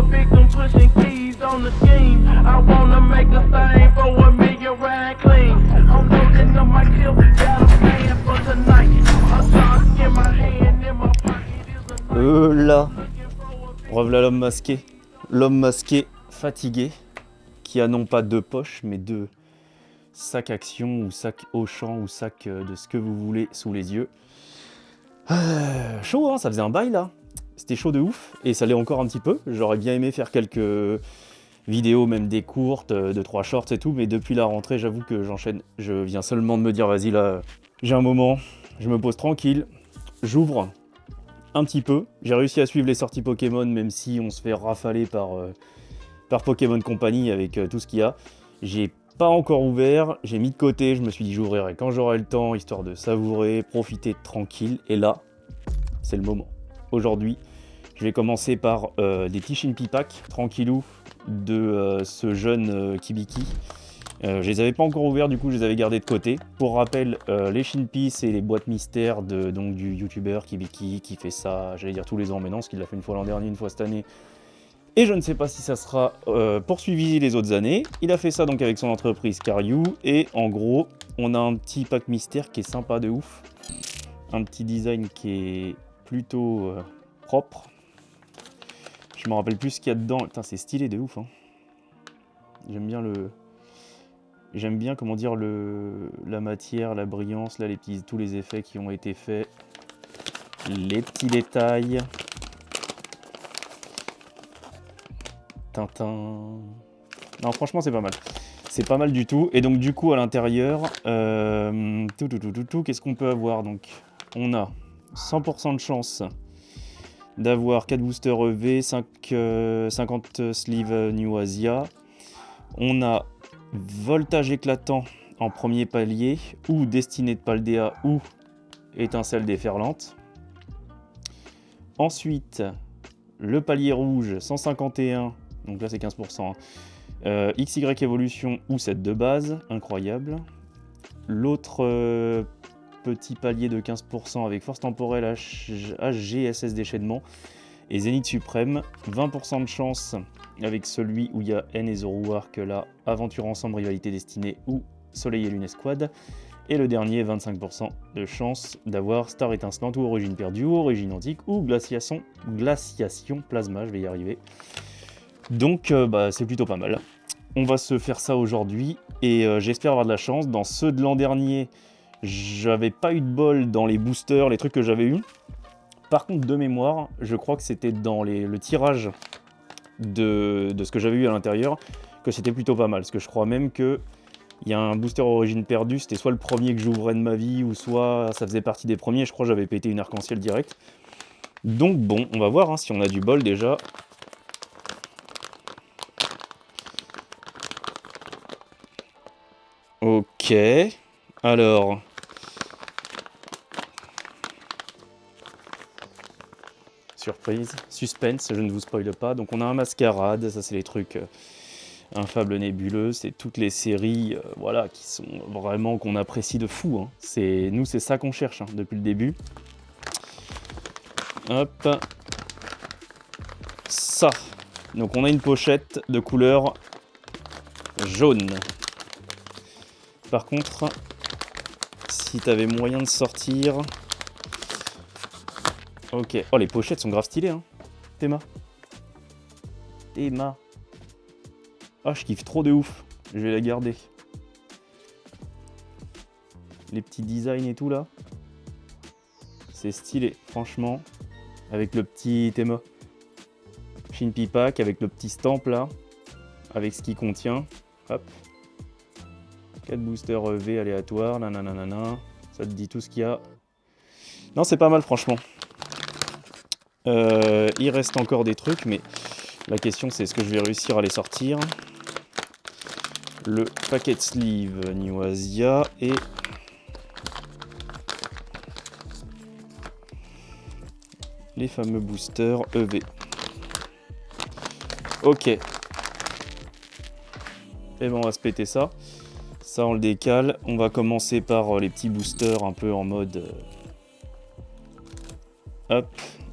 a victim pushing keys on the scheme. I wanna make a thing for $1 million ride clean. I'm loading up my kill, got a plan for tonight. A shot in my hand, in my pocket is a Là, revoilà l'homme masqué. L'homme masqué fatigué, qui a non pas 2 poches, mais 2 sacs Action ou sacs Auchan ou sacs de ce que vous voulez sous les yeux. Chaud, hein, ça faisait un bail là. C'était chaud de ouf, et ça l'est encore un petit peu. J'aurais bien aimé faire quelques vidéos, même des courtes, 2-3 shorts et tout, mais depuis la rentrée, j'avoue que j'enchaîne. Je viens seulement de me dire, vas-y là, j'ai un moment, je me pose tranquille, j'ouvre un petit peu. J'ai réussi à suivre les sorties Pokémon, même si on se fait rafaler par Pokémon Company avec tout ce qu'il y a. J'ai pas encore ouvert, j'ai mis de côté, je me suis dit j'ouvrirai quand j'aurai le temps, histoire de savourer, profiter tranquille, et là, c'est le moment. Aujourd'hui, je vais commencer par des petits Shinpy Pack, tranquillou, de ce jeune Kibiki. Je les avais pas encore ouverts, du coup je les avais gardés de côté. Pour rappel, les Shinpy, c'est les boîtes mystères donc, du youtubeur Kibiki qui fait ça, j'allais dire tous les ans, mais non, parce qu'il l'a fait une fois l'an dernier, une fois cette année. Et je ne sais pas si ça sera poursuivi les autres années. Il a fait ça donc avec son entreprise Karyu, et en gros, on a un petit pack mystère qui est sympa de ouf. Un petit design qui est plutôt propre. Je me rappelle plus ce qu'il y a dedans. Putain, c'est stylé de ouf, hein. J'aime bien, comment dire, la matière, la brillance, là, tous les effets qui ont été faits. Les petits détails. Tintin. Non, franchement, c'est pas mal. C'est pas mal du tout. Et donc, du coup, à l'intérieur, qu'est-ce qu'on peut avoir? Donc, on a 100% de chance d'avoir 4 boosters EV, 50 sleeves New Asia. On a voltage éclatant en premier palier, ou destiné de Paldea, ou étincelle déferlante. Ensuite, le palier rouge, 151, donc là c'est 15%. XY évolution ou set de base, incroyable. L'autre petit palier de 15% avec force temporelle, HG, SS déchaînement et Zénith suprême. 20% de chance avec celui où il y a N et Zoroark, là, aventure ensemble, rivalité destinée ou soleil et lune escouade. Et le dernier, 25% de chance d'avoir Star étincelante ou origine perdue ou origine antique ou glaciation plasma, je vais y arriver. Donc c'est plutôt pas mal. On va se faire ça aujourd'hui et j'espère avoir de la chance. Dans ceux de l'an dernier, j'avais pas eu de bol dans les boosters, les trucs que j'avais eu. Par contre, de mémoire, je crois que c'était dans le tirage de ce que j'avais eu à l'intérieur que c'était plutôt pas mal. Parce que je crois même que il y a un booster origine perdue, c'était soit le premier que j'ouvrais de ma vie, ou soit ça faisait partie des premiers. Je crois que j'avais pété une arc-en-ciel direct. Donc bon, on va voir hein, si on a du bol déjà. Ok, alors... Surprise, suspense, je ne vous spoile pas. Donc on a un mascarade, ça c'est les trucs infables nébuleux, c'est toutes les séries voilà, qui sont vraiment qu'on apprécie de fou. Hein. Nous c'est ça qu'on cherche hein, depuis le début. Hop, ça. Donc on a une pochette de couleur jaune. Par contre, si tu avais moyen de sortir... Ok. Oh, les pochettes sont grave stylées, hein. Théma. Ah, je kiffe trop de ouf. Je vais la garder. Les petits designs et tout, là. C'est stylé, franchement. Avec le petit Théma. Shinpy Pack, avec le petit stamp, là. Avec ce qu'il contient. Hop. 4 boosters EV aléatoires. Nanana. Ça te dit tout ce qu'il y a. Non, c'est pas mal, franchement. Il reste encore des trucs, mais la question c'est est-ce que je vais réussir à les sortir. Le paquet de sleeve New Asia et les fameux boosters EV. Ok. Et ben on va se péter ça. Ça on le décale. On va commencer par les petits boosters un peu en mode... Hop.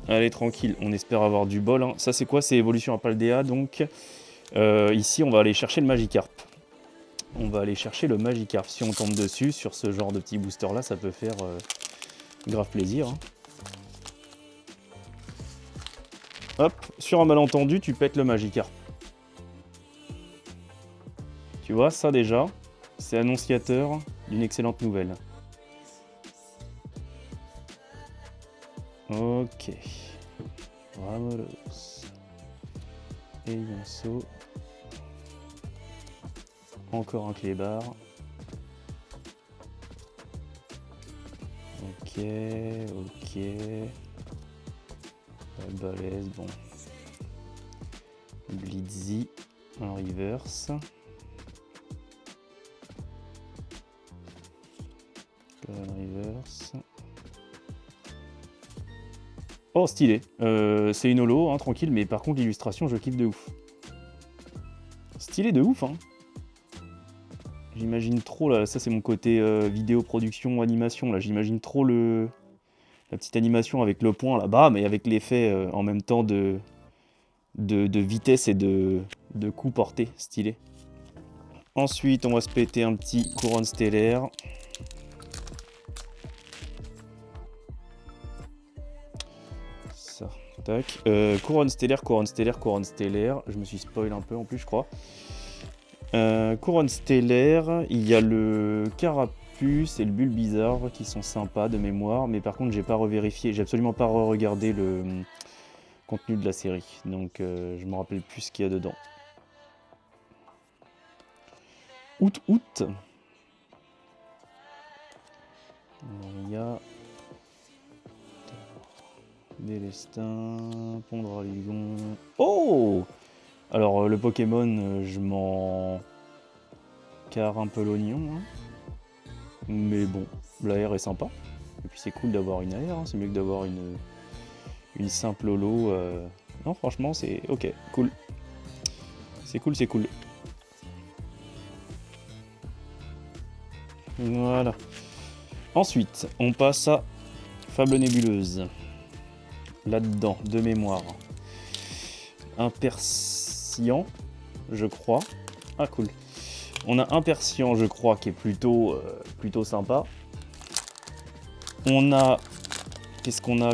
Allez, tranquille, on espère avoir du bol. Hein. Ça, c'est quoi? C'est évolution à Paldea, donc. Ici, on va aller chercher le Magikarp. On va aller chercher le Magikarp. Si on tombe dessus, sur ce genre de petit booster-là, ça peut faire grave plaisir. Hein. Hop, sur un malentendu, tu pètes le Magikarp. Tu vois, ça déjà, c'est annonciateur d'une excellente nouvelle. Ok. Vamonos. Et Yonso. Encore un clébard. Ok, ok. Balèze, bon. Blitzy en reverse. Reverse. Oh, stylé. C'est une holo, hein, tranquille, mais par contre, l'illustration, je kiffe de ouf. Stylé de ouf, hein. J'imagine trop, là, ça c'est mon côté vidéo, production, animation, là, j'imagine trop la petite animation avec le point là-bas, mais avec l'effet en même temps de vitesse et de coup porté, stylé. Ensuite, on va se péter un petit couronne stellaire. Ça, tac. Couronne stellaire, couronne stellaire, couronne stellaire. Je me suis spoil un peu en plus, je crois. Couronne stellaire, il y a le Carapuce et le Bulbizarre qui sont sympas de mémoire, mais par contre j'ai pas revérifié, j'ai absolument pas regardé le contenu de la série, donc je me rappelle plus ce qu'il y a dedans. Août. Il y a Délestin, Pondraligon. Oh! Alors le Pokémon, je m'en carre un peu l'oignon, hein. Mais bon, l'AR est sympa. Et puis c'est cool d'avoir une AR, hein. C'est mieux que d'avoir une simple holo. Non, franchement, c'est ok, cool. C'est cool, c'est cool. Voilà. Ensuite, on passe à Fable Nébuleuse. Là-dedans, de mémoire. Un Persian, je crois. Ah, cool. On a un Persian, je crois, qui est plutôt sympa. On a... Qu'est-ce qu'on a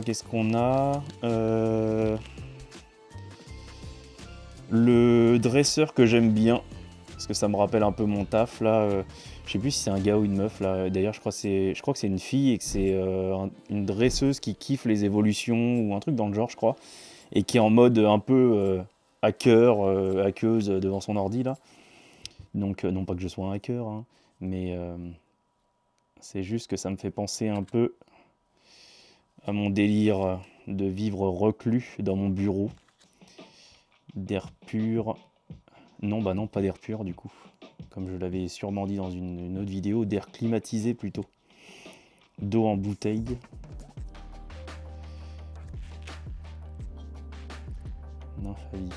le dresseur que j'aime bien. Parce que ça me rappelle un peu mon taf, là. Je sais plus si c'est un gars ou une meuf, là. D'ailleurs, je crois que c'est une fille et que c'est une dresseuse qui kiffe les évolutions ou un truc dans le genre, je crois. Et qui est en mode un peu hackeuse devant son ordi, là. Donc, non pas que je sois un hacker, hein, mais c'est juste que ça me fait penser un peu à mon délire de vivre reclus dans mon bureau. D'air pur. Non, bah non, pas d'air pur, du coup. Comme je l'avais sûrement dit dans une autre vidéo, d'air climatisé plutôt. D'eau en bouteille. Nymphalie.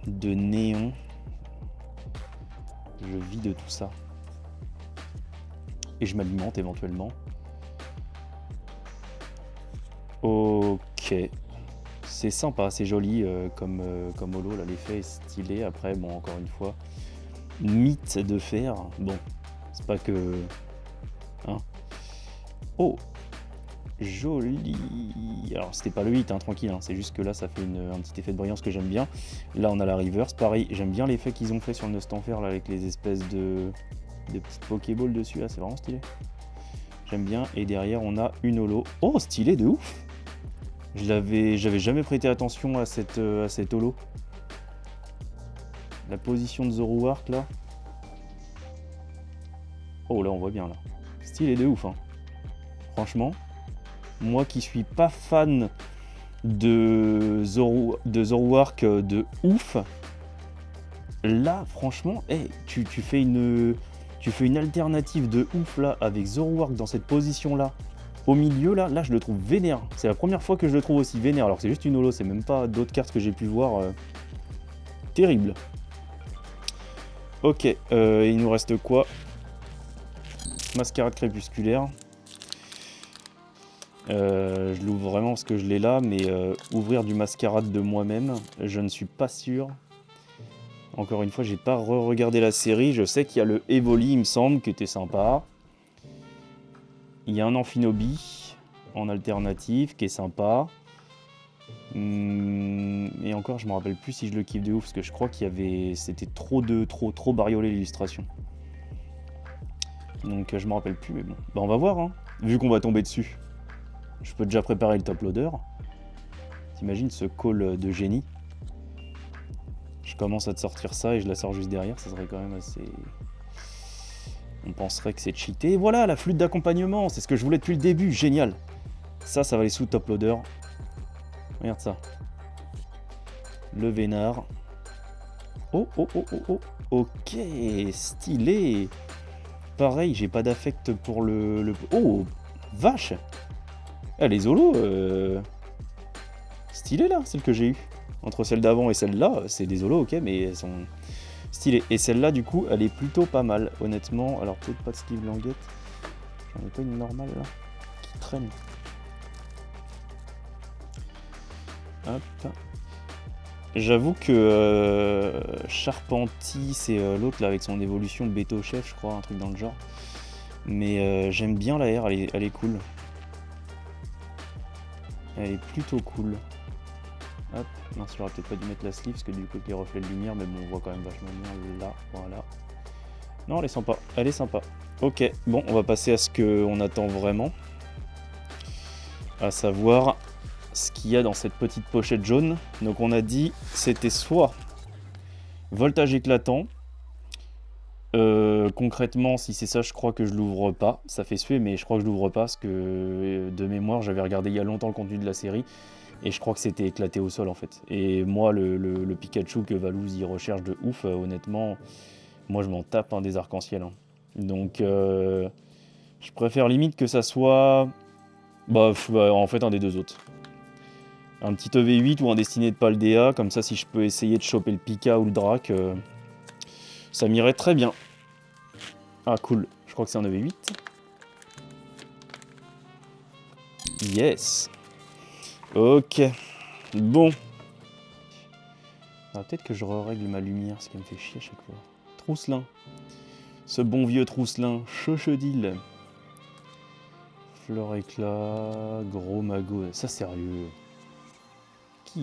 De néon. Je vis de tout ça. Et je m'alimente éventuellement. Ok. C'est sympa, c'est joli comme holo, là, l'effet est stylé. Après, bon, encore une fois, mythe de fer. Bon, c'est pas que... Hein. Oh, joli. Alors, c'était pas le hit, hein, tranquille, hein, c'est juste que là, ça fait un petit effet de brillance que j'aime bien. Là, on a la reverse. Pareil, j'aime bien l'effet qu'ils ont fait sur le Nostanfer, là, avec les espèces de petites Pokéballs dessus, là, c'est vraiment stylé. J'aime bien. Et derrière, on a une holo. Oh, stylé de ouf. J'avais jamais prêté attention à cette holo. La position de Zoroark là. Oh là on voit bien là. Stylé de ouf hein. Franchement, moi qui suis pas fan de Zoroark de ouf, là franchement, hey, tu fais une alternative de ouf là avec Zoroark dans cette position là. Au milieu, là, je le trouve vénère. C'est la première fois que je le trouve aussi vénère. Alors, c'est juste une holo, c'est même pas d'autres cartes que j'ai pu voir. Terrible. Ok, il nous reste quoi? Mascarade crépusculaire. Je l'ouvre vraiment parce que je l'ai là, mais ouvrir du mascarade de moi-même, je ne suis pas sûr. Encore une fois, j'ai pas re-regardé la série. Je sais qu'il y a le Evoli, il me semble, qui était sympa. Il y a un Amphinobi en alternative qui est sympa. Et encore, je me rappelle plus si je le kiffe de ouf, parce que je crois qu'il y avait... C'était trop bariolé l'illustration. Donc je me rappelle plus, mais bon. Bah on va voir, hein, vu qu'on va tomber dessus. Je peux déjà préparer le top loader. T'imagines ce call de génie? Je commence à te sortir ça et je la sors juste derrière, ça serait quand même assez... On penserait que c'est cheaté. Et voilà, la flûte d'accompagnement, c'est ce que je voulais depuis le début, génial. Ça va aller sous top loader. Regarde ça. Le vénard. Oh. Ok, stylé. Pareil, j'ai pas d'affect pour le... Oh, vache. Ah, les holos, stylé là, celle que j'ai eue. Entre celle d'avant et celle-là, c'est des holos, ok, mais elles sont stylées. Et celle-là, du coup, elle est plutôt pas mal, honnêtement. Alors, peut-être pas de Steve Languette. J'en ai pas une normale, là, qui traîne. Hop. J'avoue que Charpentier, c'est l'autre, là, avec son évolution Beto Chef, je crois, un truc dans le genre. Mais j'aime bien la R, elle est cool. Elle est plutôt cool. Hop, mince, j'aurais peut-être pas dû mettre la sleeve parce que du coup avec les reflets de lumière, mais bon, on voit quand même vachement bien là, voilà. Non, elle est sympa. Ok, bon, on va passer à ce qu'on attend vraiment. À savoir ce qu'il y a dans cette petite pochette jaune. Donc on a dit, c'était soit voltage éclatant. Concrètement, si c'est ça, je crois que je l'ouvre pas. Ça fait suer, mais je crois que je l'ouvre pas parce que de mémoire, j'avais regardé il y a longtemps le contenu de la série et je crois que c'était éclaté au sol en fait. Et moi, le Pikachu que Valouz y recherche de ouf, honnêtement, moi je m'en tape un des arcs-en-ciel. Hein. Donc, je préfère limite que ça soit, en fait, un des deux autres. Un petit EV8 ou un destiné de Paldea, comme ça, si je peux essayer de choper le Pika ou le Drac. Ça m'irait très bien. Ah cool, je crois que c'est un EV8. Yes. Ok. Bon. Ah, peut-être que je règle ma lumière, ce qui me fait chier à chaque fois. Trousselin. Ce bon vieux Trousselin. Chochodil. Fleur éclat. Gros magot. Ça sérieux.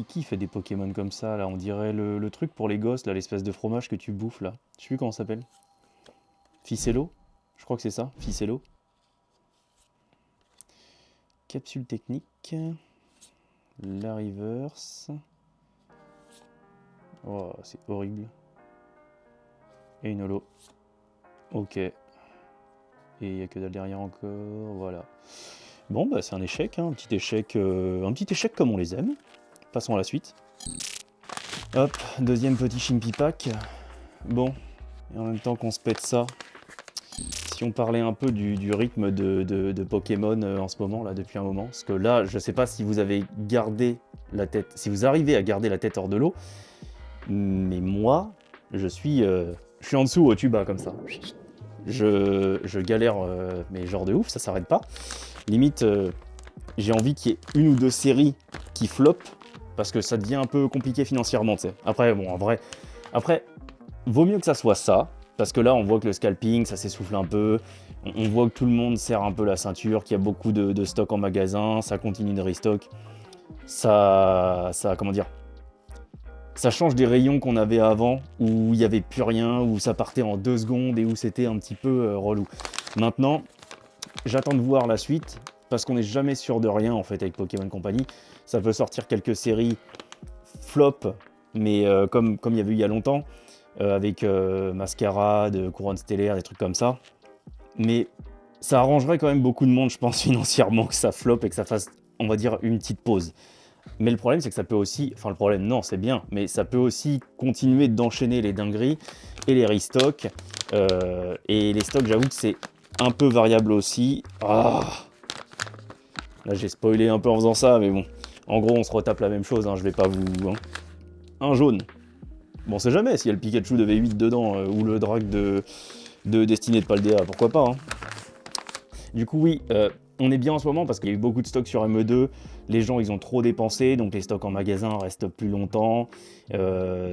Qui fait des Pokémon comme ça là? On dirait le truc pour les gosses, là, l'espèce de fromage que tu bouffes là. Je sais plus comment ça s'appelle. Ficello? Je crois que c'est ça, Ficello. Capsule technique. La reverse. Oh, c'est horrible. Et une holo. Ok. Et il n'y a que dalle derrière encore. Voilà. Bon, bah c'est un échec, hein, un petit échec comme on les aime. Passons à la suite. Hop, deuxième petit Chimpy Pack. Bon, et en même temps qu'on se pète ça, si on parlait un peu du rythme de Pokémon en ce moment, là, depuis un moment, parce que là, je sais pas si vous avez gardé la tête, si vous arrivez à garder la tête hors de l'eau, mais moi, je suis en dessous au tuba, comme ça. Je galère, mais genre de ouf, ça s'arrête pas. Limite, j'ai envie qu'il y ait une ou deux séries qui flopent, parce que ça devient un peu compliqué financièrement, tu sais. Après, bon, en vrai, vaut mieux que ça soit ça, parce que là, on voit que le scalping, ça s'essouffle un peu, on voit que tout le monde serre un peu la ceinture, qu'il y a beaucoup de stock en magasin, ça continue de restock. Ça, comment dire, ça change des rayons qu'on avait avant, où il n'y avait plus rien, où ça partait en 2 secondes et où c'était un petit peu relou. Maintenant, j'attends de voir la suite, parce qu'on n'est jamais sûr de rien en fait avec Pokémon Company. Ça peut sortir quelques séries flop, mais comme il y avait eu il y a longtemps, avec Mascarade, Couronne Stellaire, des trucs comme ça. Mais ça arrangerait quand même beaucoup de monde, je pense, financièrement, que ça flop et que ça fasse, on va dire, une petite pause. Mais le problème, c'est que ça peut aussi... Enfin, le problème, non, c'est bien, mais ça peut aussi continuer d'enchaîner les dingueries et les restocks. Et les stocks, j'avoue que c'est un peu variable aussi. Ah, là, j'ai spoilé un peu en faisant ça, mais bon. En gros, on se retape la même chose, hein, je vais pas vous... Hein. Un jaune. Bon, on sait jamais s'il y a le Pikachu de V8 dedans, ou le Drac de Destiné de Paldea, pourquoi pas. Hein. Du coup, oui, On est bien en ce moment parce qu'il y a eu beaucoup de stocks sur ME2, les gens ils ont trop dépensé, donc les stocks en magasin restent plus longtemps.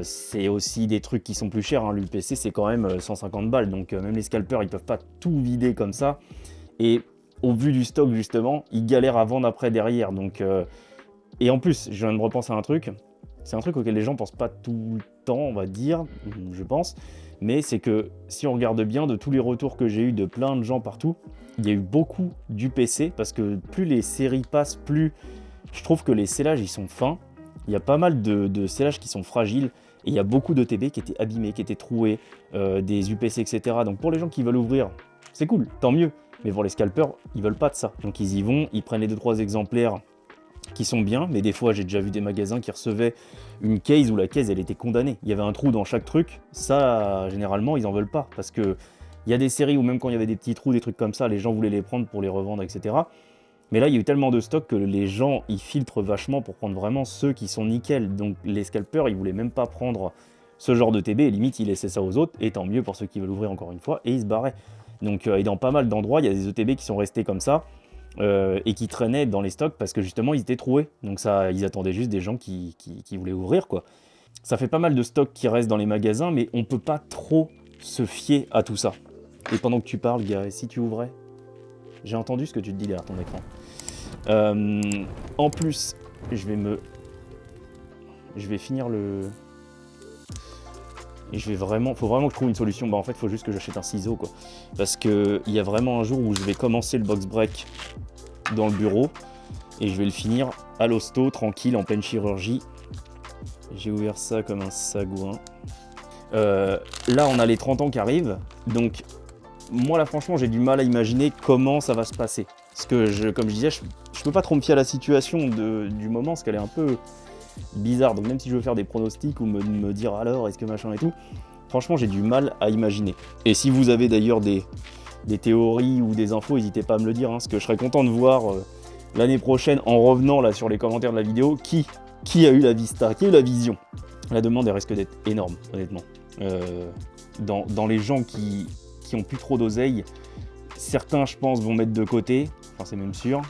C'est aussi des trucs qui sont plus chers, hein. L'UPC c'est quand même 150 balles, donc même les scalpers ils peuvent pas tout vider comme ça. Et au vu du stock justement, ils galèrent à vendre après derrière. Donc, et en plus, je viens de repenser à un truc, c'est un truc auquel les gens pensent pas tout le temps, on va dire, je pense. Mais c'est que si on regarde bien, de tous les retours que j'ai eu de plein de gens partout, il y a eu beaucoup d'UPC parce que plus les séries passent, plus je trouve que les sellages ils sont fins. Il y a pas mal de sellages qui sont fragiles et il y a beaucoup de TB qui étaient abîmés, qui étaient troués, des UPC, etc. Donc pour les gens qui veulent ouvrir, c'est cool, tant mieux. Mais pour les scalpers, ils veulent pas de ça. Donc ils y vont, ils prennent les 2-3 exemplaires qui sont bien, mais des fois j'ai déjà vu des magasins qui recevaient une case où la case elle était condamnée. Il y avait un trou dans chaque truc, ça généralement ils en veulent pas, parce que il y a des séries où même quand il y avait des petits trous, des trucs comme ça, les gens voulaient les prendre pour les revendre, etc. Mais là il y a eu tellement de stock que les gens ils filtrent vachement pour prendre vraiment ceux qui sont nickel. Donc les scalpers ils voulaient même pas prendre ce genre de TB, et limite ils laissaient ça aux autres, et tant mieux pour ceux qui veulent ouvrir encore une fois, et ils se barraient. Donc et dans pas mal d'endroits il y a des ETB qui sont restés comme ça, et qui traînaient dans les stocks parce que justement ils étaient troués. Donc ça, ils attendaient juste des gens qui voulaient ouvrir, quoi. Ça fait pas mal de stocks qui restent dans les magasins, mais on peut pas trop se fier à tout ça. Et pendant que tu parles, gars, si tu ouvrais, j'ai entendu ce que tu te dis derrière ton écran. En plus, je vais finir le... Et faut vraiment que je trouve une solution. Bah en fait, il faut juste que j'achète un ciseau, quoi. Parce qu'il y a vraiment un jour où je vais commencer le box break dans le bureau et je vais le finir à l'hosto, tranquille, en pleine chirurgie. J'ai ouvert ça comme un sagouin. Là, on a les 30 ans qui arrivent. Donc, moi, là, franchement, j'ai du mal à imaginer comment ça va se passer. Parce que, comme je disais, je peux pas trop me fier à la situation du moment, parce qu'elle est un peu bizarre. Donc même si je veux faire des pronostics ou me dire alors est-ce que machin et tout, franchement j'ai du mal à imaginer. Et si vous avez d'ailleurs des théories ou des infos, n'hésitez pas à me le dire, hein, parce que je serais content de voir l'année prochaine, en revenant là sur les commentaires de la vidéo, qui a eu la vista, qui a eu la vision. La demande elle risque d'être énorme, honnêtement. Dans les gens qui ont plus trop d'oseille, certains je pense vont mettre de côté, enfin c'est même sûr.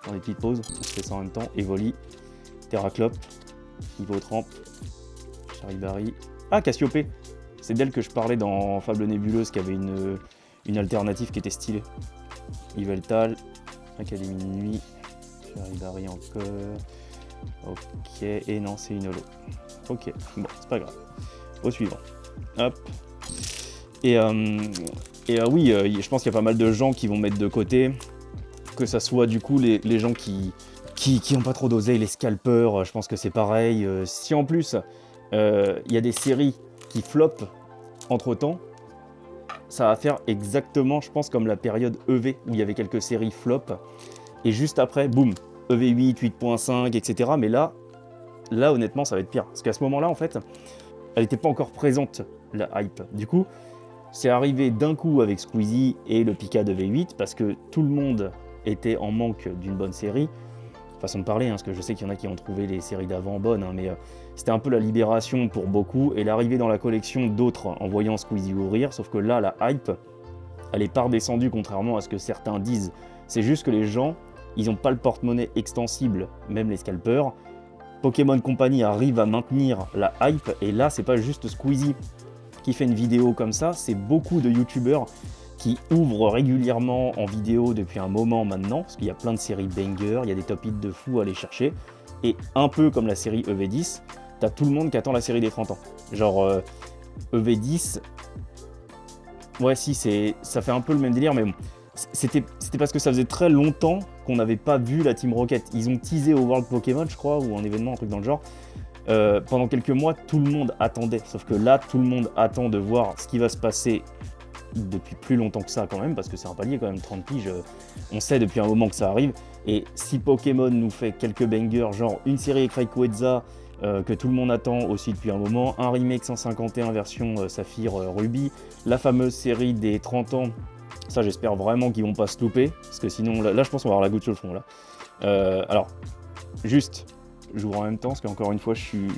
Dans des petites pauses, on se fait ça en même temps. Evoli, Terraclop, Hippotrempe, Charibari. Ah, Cassiopée. C'est d'elle que je parlais dans Fable Nébuleuse, qui avait une alternative qui était stylée. Yveltal, Académie de Nuit, Charibari encore. Ok, et non, c'est une holo. Ok, bon, c'est pas grave. Au suivant. Hop. Et oui, je pense qu'il y a pas mal de gens qui vont mettre de côté. Que ça soit du coup les gens qui ont pas trop d'oseille, les scalpers, je pense que c'est pareil. Si en plus il y a des séries qui floppent entre temps, ça va faire exactement, je pense, comme la période EV où il y avait quelques séries flop et juste après, boum, EV8, 8.5, etc. Mais là honnêtement, ça va être pire parce qu'à ce moment-là, en fait, elle n'était pas encore présente, la hype. Du coup, c'est arrivé d'un coup avec Squeezie et le Pika de V8 parce que tout le monde était en manque d'une bonne série. Façon de parler, hein, parce que je sais qu'il y en a qui ont trouvé les séries d'avant bonnes, hein, mais c'était un peu la libération pour beaucoup, et l'arrivée dans la collection d'autres en voyant Squeezie ouvrir, sauf que là, la hype, elle est pas redescendue, contrairement à ce que certains disent. C'est juste que les gens, ils n'ont pas le porte-monnaie extensible, même les scalpers. Pokémon Company arrive à maintenir la hype, et là, c'est pas juste Squeezie qui fait une vidéo comme ça, c'est beaucoup de youtubeurs qui ouvrent régulièrement en vidéo depuis un moment maintenant, parce qu'il y a plein de séries banger, il y a des top hits de fou à aller chercher, et un peu comme la série EV10, t'as tout le monde qui attend la série des 30 ans. Genre EV10, ouais si, ça fait un peu le même délire, mais bon, c'était parce que ça faisait très longtemps qu'on n'avait pas vu la Team Rocket. Ils ont teasé au World Pokémon, je crois, ou un événement, un truc dans le genre. Pendant quelques mois, tout le monde attendait, sauf que là, tout le monde attend de voir ce qui va se passer depuis plus longtemps que ça quand même, parce que c'est un palier quand même, 30 piges, on sait depuis un moment que ça arrive, et si Pokémon nous fait quelques bangers, genre une série avec Rayquaza que tout le monde attend aussi depuis un moment, un remake 151 version Saphir Ruby, la fameuse série des 30 ans, ça j'espère vraiment qu'ils vont pas se louper, parce que sinon, là je pense qu'on va avoir la goutte sur le front là. Alors, juste, j'ouvre en même temps, parce qu'encore une fois je suis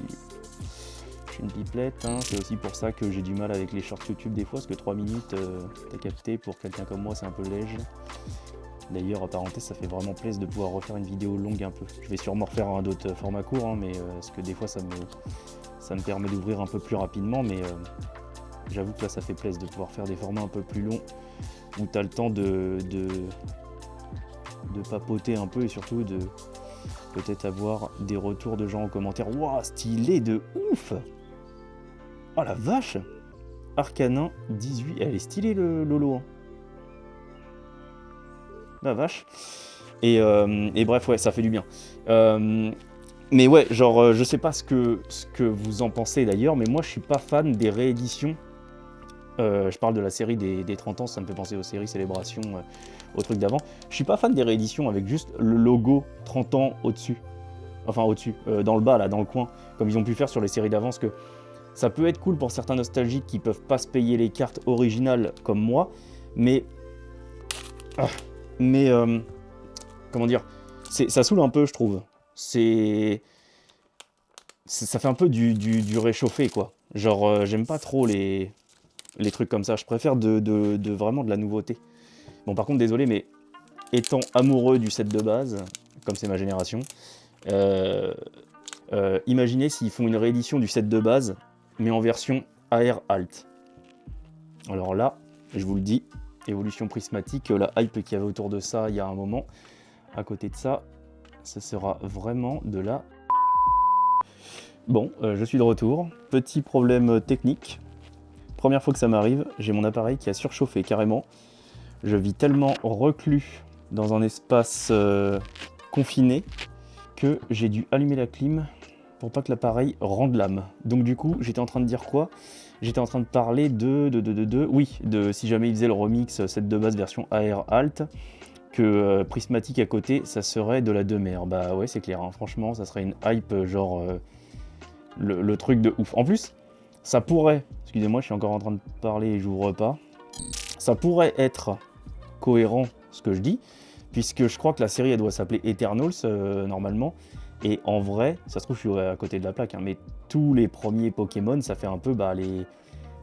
une pipelette, hein. C'est aussi pour ça que j'ai du mal avec les shorts YouTube des fois, parce que 3 minutes, t'as capté, pour quelqu'un comme moi c'est un peu léger. D'ailleurs, parenthèse, ça fait vraiment plaisir de pouvoir refaire une vidéo longue un peu. Je vais sûrement refaire un d'autres formats courts, hein, mais parce que des fois ça me permet d'ouvrir un peu plus rapidement, mais j'avoue que là ça fait plaisir de pouvoir faire des formats un peu plus longs où tu as le temps de papoter un peu et surtout de peut-être avoir des retours de gens en commentaire. Waouh, stylé de ouf! Oh la vache! Arcanin 18, elle est stylée le Lolo. Hein. La vache. Et bref, ouais, ça fait du bien. Mais ouais, genre, je sais pas ce que vous en pensez d'ailleurs, mais moi je suis pas fan des rééditions. Je parle de la série des 30 ans, ça me fait penser aux séries Célébration, au truc d'avant. Je suis pas fan des rééditions avec juste le logo 30 ans au-dessus. Enfin au-dessus, dans le bas là, dans le coin, comme ils ont pu faire sur les séries d'avant, parce que ça peut être cool pour certains nostalgiques qui peuvent pas se payer les cartes originales comme moi, mais... comment dire, ça saoule un peu, je trouve. Ça fait un peu du réchauffé, quoi. Genre, j'aime pas trop les trucs comme ça. Je préfère de vraiment de la nouveauté. Bon, par contre, désolé, mais étant amoureux du set de base, comme c'est ma génération, imaginez s'ils font une réédition du set de base, mais en version AR Alt. Alors là, je vous le dis, évolution prismatique, la hype qu'il y avait autour de ça il y a un moment, à côté de ça, ça sera vraiment de la... Bon, je suis de retour. Petit problème technique. Première fois que ça m'arrive, j'ai mon appareil qui a surchauffé carrément. Je vis tellement reclus dans un espace confiné que j'ai dû allumer la clim pour pas que l'appareil rende l'âme. Donc du coup, j'étais en train de dire quoi? J'étais en train de parler de si jamais ils faisaient le remix set de base version AR Alt, que prismatique à côté, ça serait de la demeure. Bah ouais, c'est clair, hein. Franchement, ça serait une hype genre le truc de ouf. En plus, ça pourrait, excusez-moi, je suis encore en train de parler et j'ouvre pas, ça pourrait être cohérent ce que je dis, puisque je crois que la série elle doit s'appeler Eternals normalement, et en vrai, ça se trouve je suis à côté de la plaque, hein, mais tous les premiers Pokémon, ça fait un peu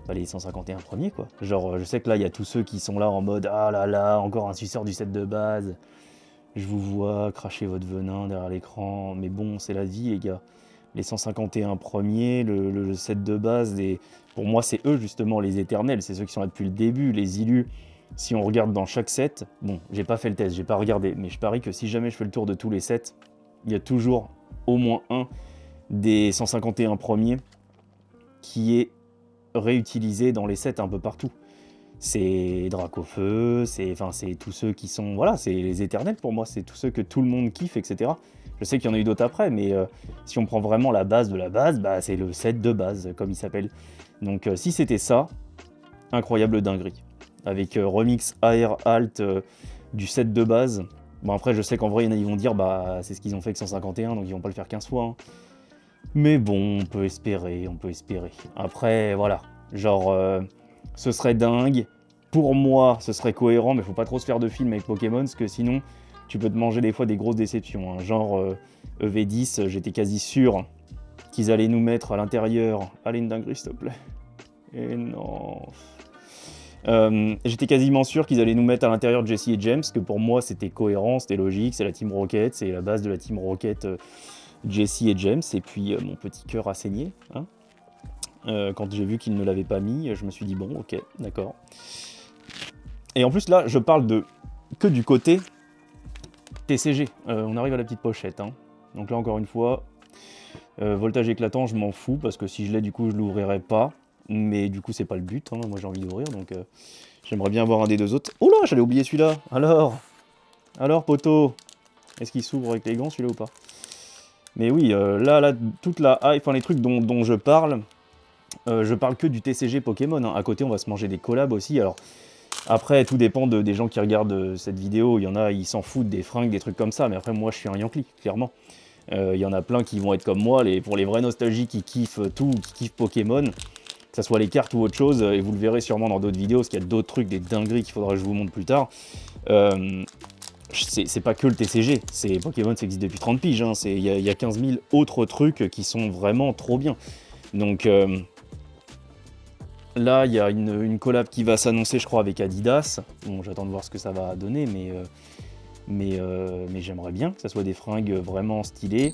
les 151 premiers quoi. Genre je sais que là il y a tous ceux qui sont là en mode ah là là, encore un suceur du set de base, je vous vois cracher votre venin derrière l'écran, mais bon c'est la vie les gars. Les 151 premiers, le set de base, pour moi c'est eux justement les éternels, c'est ceux qui sont là depuis le début, les illus. Si on regarde dans chaque set, bon j'ai pas fait le test, j'ai pas regardé, mais je parie que si jamais je fais le tour de tous les sets, il y a toujours au moins un des 151 premiers qui est réutilisé dans les sets un peu partout. C'est Dracofeu, c'est tous ceux qui sont, voilà, c'est les éternels pour moi, c'est tous ceux que tout le monde kiffe, etc. Je sais qu'il y en a eu d'autres après, mais si on prend vraiment la base de la base, bah, c'est le set de base, comme il s'appelle. Donc si c'était ça, incroyable dinguerie. Avec remix AR Alt du set de base. Bon après je sais qu'en vrai il y en a ils vont dire bah c'est ce qu'ils ont fait avec 151, donc ils vont pas le faire 15 fois. Hein. Mais bon, on peut espérer. Après voilà, genre ce serait dingue. Pour moi ce serait cohérent, mais faut pas trop se faire de film avec Pokémon, parce que sinon tu peux te manger des fois des grosses déceptions. Hein. Genre EV10, j'étais quasi sûr qu'ils allaient nous mettre à l'intérieur. Allez, une dinguerie, s'il te plaît. Et non. J'étais quasiment sûr qu'ils allaient nous mettre à l'intérieur de Jesse et James, que pour moi c'était cohérent, c'était logique, c'est la Team Rocket, c'est la base de la Team Rocket, Jesse et James, et puis mon petit cœur a saigné. Hein. Quand j'ai vu qu'ils ne l'avaient pas mis, je me suis dit bon, ok, d'accord. Et en plus là, je parle que du côté TCG. On arrive à la petite pochette. Hein. Donc là, encore une fois, voltage éclatant, je m'en fous, parce que si je l'ai, du coup, je l'ouvrirai pas. Mais du coup, c'est pas le but. Hein. Moi, j'ai envie d'ouvrir, donc j'aimerais bien avoir un des deux autres. Oh là, j'allais oublier celui-là. Alors, poteau, est-ce qu'il s'ouvre avec les gants, celui-là, ou pas? Mais oui, là, toute la hype, enfin, les trucs dont je parle que du TCG Pokémon. Hein. À côté, on va se manger des collabs aussi. Alors, après, tout dépend des gens qui regardent cette vidéo. Il y en a, ils s'en foutent des fringues, des trucs comme ça. Mais après, moi, je suis un Yankee, clairement. Il y en a plein qui vont être comme moi, pour les vrais nostalgiques qui kiffent tout, qui kiffent Pokémon, que ce soit les cartes ou autre chose, et vous le verrez sûrement dans d'autres vidéos, parce qu'il y a d'autres trucs, des dingueries qu'il faudra que je vous montre plus tard. C'est pas que le TCG, Pokémon ça existe depuis 30 piges, hein. Il y a 15 000 autres trucs qui sont vraiment trop bien. Donc là, il y a une collab qui va s'annoncer, je crois, avec Adidas. Bon, j'attends de voir ce que ça va donner, mais mais j'aimerais bien que ça soit des fringues vraiment stylées.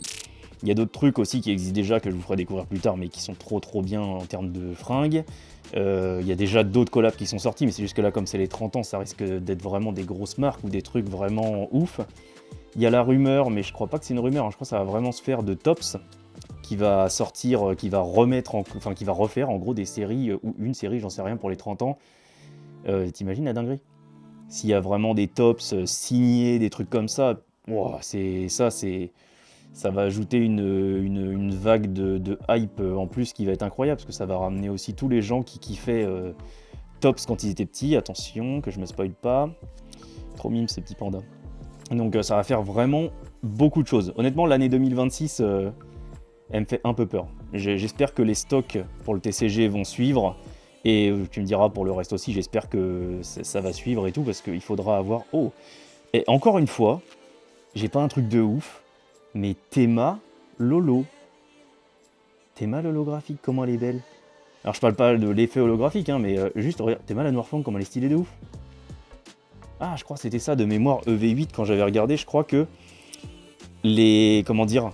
Il y a d'autres trucs aussi qui existent déjà que je vous ferai découvrir plus tard, mais qui sont trop bien en termes de fringues. Il y a déjà d'autres collabs qui sont sortis, mais c'est juste que là, comme c'est les 30 ans, ça risque d'être vraiment des grosses marques ou des trucs vraiment ouf. Il y a la rumeur, mais je crois pas que c'est une rumeur, hein, je crois que ça va vraiment se faire de Tops, qui va sortir, qui va refaire en gros des séries, ou une série, j'en sais rien, pour les 30 ans. T'imagines la dinguerie? S'il y a vraiment des Tops signés, des trucs comme ça, wow, ça va ajouter une vague de hype en plus qui va être incroyable, parce que ça va ramener aussi tous les gens qui kiffaient Tops quand ils étaient petits. Attention, que je me spoil pas. Trop mime ces petits pandas. Donc ça va faire vraiment beaucoup de choses. Honnêtement, l'année 2026, elle me fait un peu peur. J'espère que les stocks pour le TCG vont suivre. Et tu me diras pour le reste aussi, j'espère que ça va suivre et tout, parce qu'il faudra avoir... Oh! Et encore une fois, j'ai pas un truc de ouf, mais Théma Lolo. Théma l'holographique, comment elle est belle. Alors je parle pas de l'effet holographique, hein, mais juste, regarde, Théma la noire flamme, comment elle est stylée de ouf. Ah, je crois que c'était ça de mémoire EV8 quand j'avais regardé. Je crois que les... Comment dire?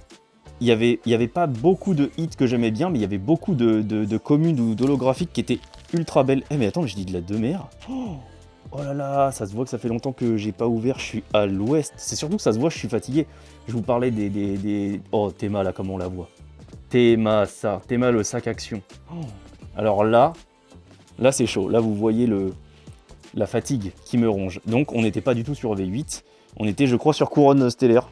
Il y avait pas beaucoup de hits que j'aimais bien, mais il y avait beaucoup de communes ou d'holographiques qui étaient ultra belles. Eh mais attends, j'ai dit de la demeure. Oh là là, ça se voit que ça fait longtemps que j'ai pas ouvert, je suis à l'ouest. C'est surtout que ça se voit, je suis fatigué. Je vous parlais des... Oh, Théma là, comme on la voit. Théma, ça. Théma, le sac action. Alors là c'est chaud. Là, vous voyez la fatigue qui me ronge. Donc, on n'était pas du tout sur V8. On était, je crois, sur couronne stellaire.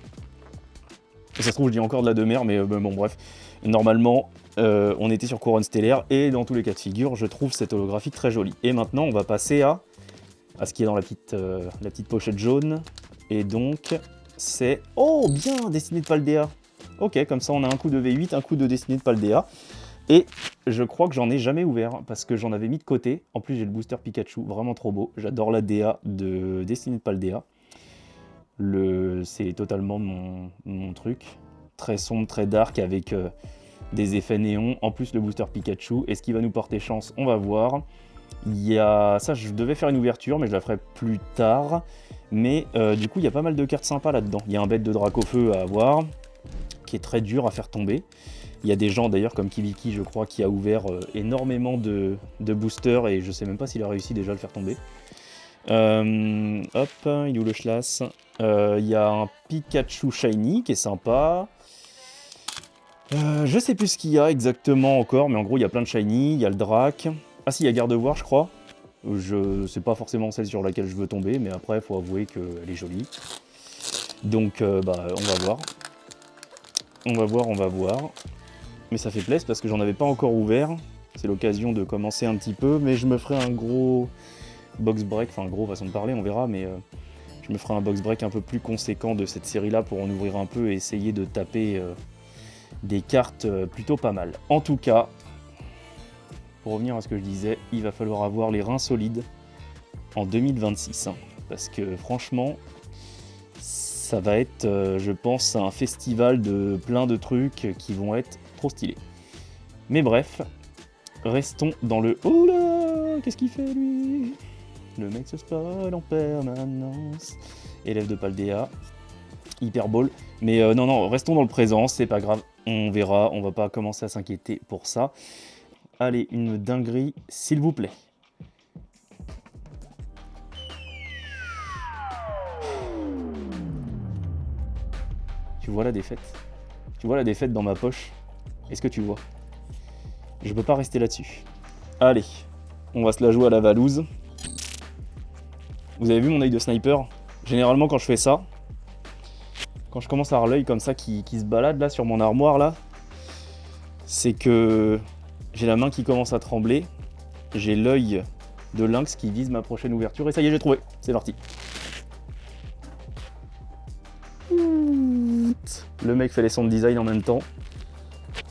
Et ça se trouve, je dis encore de la demeure, mais bon, bref. Normalement, on était sur couronne stellaire. Et dans tous les cas de figure, je trouve cette holographique très jolie. Et maintenant, on va passer à ce qui est dans la petite pochette jaune. Et donc, c'est... Oh, bien, Destinée de Paldea. Ok, comme ça, on a un coup de V8, un coup de Destinée de Paldea. Et je crois que j'en ai jamais ouvert, parce que j'en avais mis de côté. En plus, j'ai le booster Pikachu, vraiment trop beau. J'adore la DA de Destinée de Paldea. C'est totalement mon truc. Très sombre, très dark, avec des effets néons. En plus, le booster Pikachu. Est-ce qu'il va nous porter chance? On va voir. Il y a... Ça, je devais faire une ouverture, mais je la ferai plus tard. Mais du coup, il y a pas mal de cartes sympas là-dedans. Il y a un bête de Dracofeu à avoir, qui est très dur à faire tomber. Il y a des gens d'ailleurs comme Kiviki, je crois, qui a ouvert énormément de boosters, et je sais même pas s'il a réussi déjà à le faire tomber. Hop, il est où le Schlass? Il y a un Pikachu Shiny qui est sympa. Je sais plus ce qu'il y a exactement encore, mais en gros il y a plein de Shiny, il y a le Drac. Ah si, il y a Gardevoir, je crois. C'est pas forcément celle sur laquelle je veux tomber, mais après il faut avouer qu'elle est jolie. Donc on va voir. On va voir. Mais ça fait plaisir parce que j'en avais pas encore ouvert. C'est l'occasion de commencer un petit peu, mais je me ferai un gros box break, enfin gros façon de parler, on verra, mais je me ferai un box break un peu plus conséquent de cette série-là pour en ouvrir un peu et essayer de taper des cartes plutôt pas mal. En tout cas, pour revenir à ce que je disais, il va falloir avoir les reins solides en 2026, hein, parce que franchement, ça va être, je pense, un festival de plein de trucs qui vont être trop stylés. Mais bref, restons dans le... Oh là, qu'est-ce qu'il fait lui? Le mec se spoil en permanence. Élève de Paldea. Hyper ball. Mais non, restons dans le présent, c'est pas grave. On verra, on va pas commencer à s'inquiéter pour ça. Allez, une dinguerie, s'il vous plaît. Tu vois la défaite? Tu vois la défaite dans ma poche? Est-ce que tu vois? Je peux pas rester là-dessus. Allez, on va se la jouer à la Valouse. Vous avez vu mon œil de sniper? Généralement quand je fais ça, quand je commence à avoir l'œil comme ça qui se balade là sur mon armoire là, c'est que j'ai la main qui commence à trembler, j'ai l'œil de lynx qui vise ma prochaine ouverture, et ça y est, j'ai trouvé, c'est parti. Le mec fait les sound design en même temps.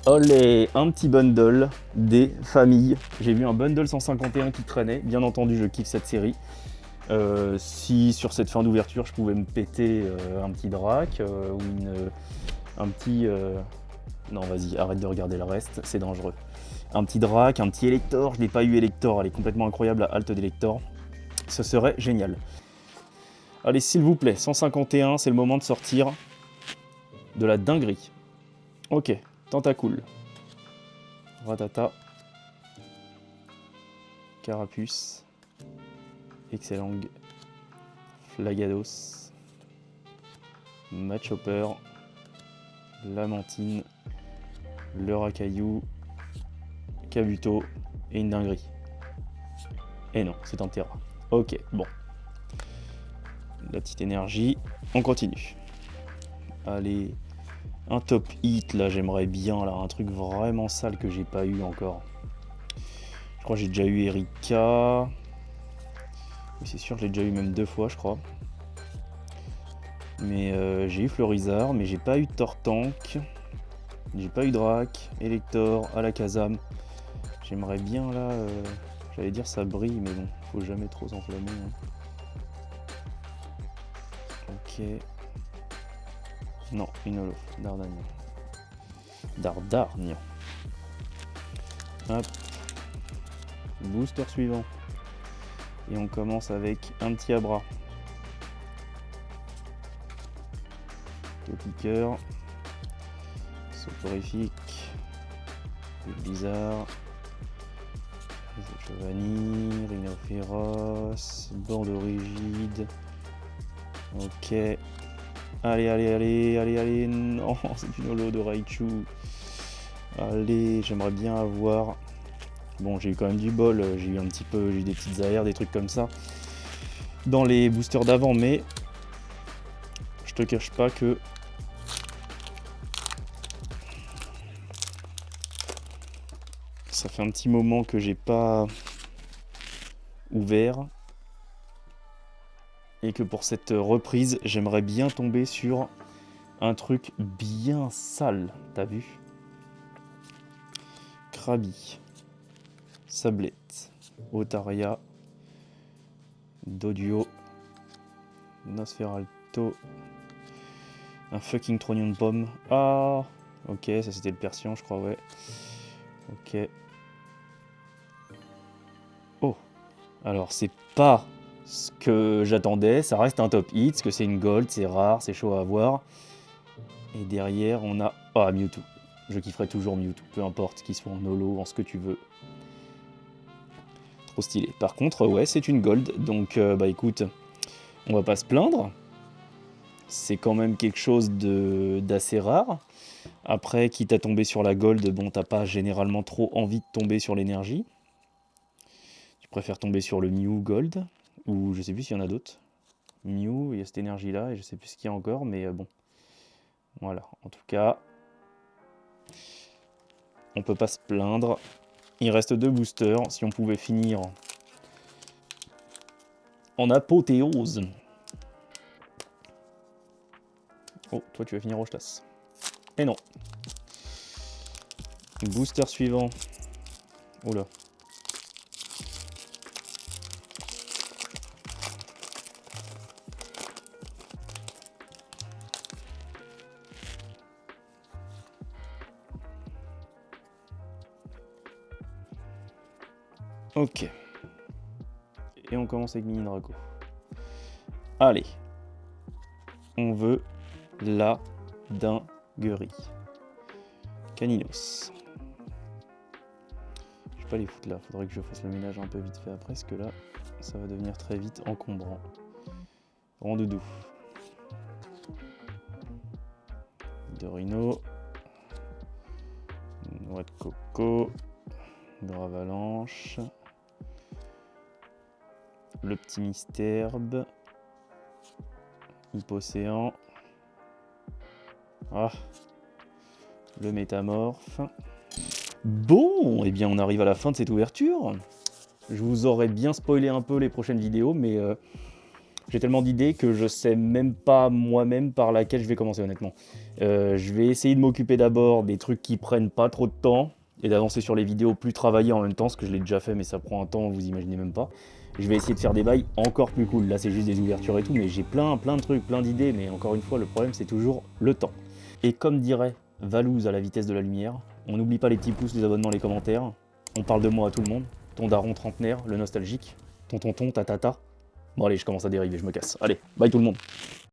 Olé, un petit bundle des familles. J'ai vu un bundle 151 qui traînait, bien entendu je kiffe cette série. Si sur cette fin d'ouverture je pouvais me péter un petit drac ou un petit... Non vas-y, arrête de regarder le reste, c'est dangereux. Un petit drac, un petit Elector, je n'ai pas eu Elector, elle est complètement incroyable la halte d'Elector. Ce serait génial. Allez, s'il vous plaît, 151, c'est le moment de sortir de la dinguerie. Ok, Tentacool. Ratata. Carapuce. Excellent. Flagados. Machopper. Lamantine. Le Racaillou. Kabuto. Et une dinguerie. Et non, c'est un Terra. Ok, bon. La petite énergie. On continue. Allez. Un top hit, là, j'aimerais bien. Là, un truc vraiment sale que j'ai pas eu encore. Je crois que j'ai déjà eu Erika. Oui, c'est sûr, je l'ai déjà eu même 2 fois, je crois. Mais j'ai eu Florizard, mais j'ai pas eu Tortank. J'ai pas eu Drac, Elector, Alakazam. J'aimerais bien, là... J'allais dire ça brille, mais bon, faut jamais trop s'enflammer. Hein. Ok. Non, une holo. Dardagnan. Dardarnian. Hop. Booster suivant. Et on commence avec un petit Abra. Topiqueur. Soporifique. Blizzard. Giovanni. Rhinophéros. Bordeaux rigide. Ok. Allez. Non, c'est une holo de Raichu. Allez, j'aimerais bien avoir... Bon, j'ai eu quand même du bol, j'ai eu des petites AR, des trucs comme ça dans les boosters d'avant, mais je te cache pas que ça fait un petit moment que j'ai pas ouvert et que pour cette reprise, j'aimerais bien tomber sur un truc bien sale, t'as vu? Krabi. Sablette, Otaria, Doduo, Nosferalto, un fucking trognon de pomme. Ah, ok, ça c'était le Persian, je crois, ouais. Ok. Oh, alors c'est pas ce que j'attendais, ça reste un top hit, parce que c'est une gold, c'est rare, c'est chaud à avoir. Et derrière, on a... Ah, Mewtwo. Je kifferai toujours Mewtwo, peu importe qu'il soit en holo, en ce que tu veux. Trop stylé. Par contre, ouais, c'est une gold, donc bah écoute, on va pas se plaindre. C'est quand même quelque chose d'assez rare. Après, quitte à tomber sur la gold, bon, t'as pas généralement trop envie de tomber sur l'énergie. Tu préfères tomber sur le Mew Gold, ou je sais plus s'il y en a d'autres. Mew, il y a cette énergie-là, et je sais plus ce qu'il y a encore, mais bon. Voilà, en tout cas, on peut pas se plaindre. Il reste 2 boosters, si on pouvait finir en apothéose. Oh, toi tu vas finir au Rochetas. Et non. Booster suivant. Oula. Ok. Et on commence avec Mini Draco. Allez. On veut la dinguerie. Caninos. Je vais pas les foutre là. Faudrait que je fasse le ménage un peu vite fait après, parce que là, ça va devenir très vite encombrant. Rondoudou. Dorino. Noix de coco. Gravalanche. Le petit Mystherbe. Hypocéan. Ah. Le métamorphe. Bon, et bien on arrive à la fin de cette ouverture. Je vous aurais bien spoilé un peu les prochaines vidéos, mais j'ai tellement d'idées que je sais même pas moi-même par laquelle je vais commencer honnêtement. Je vais essayer de m'occuper d'abord des trucs qui prennent pas trop de temps et d'avancer sur les vidéos plus travaillées en même temps, ce que je l'ai déjà fait, mais ça prend un temps, vous imaginez même pas. Je vais essayer de faire des bails encore plus cool. Là, c'est juste des ouvertures et tout, mais j'ai plein de trucs, plein d'idées, mais encore une fois, le problème, c'est toujours le temps. Et comme dirait Valouz à la vitesse de la lumière, on n'oublie pas les petits pouces, les abonnements, les commentaires. On parle de moi à tout le monde. Ton daron trentenaire, le nostalgique, ton tonton, ta tata. Bon allez, je commence à dériver, je me casse. Allez, bye tout le monde.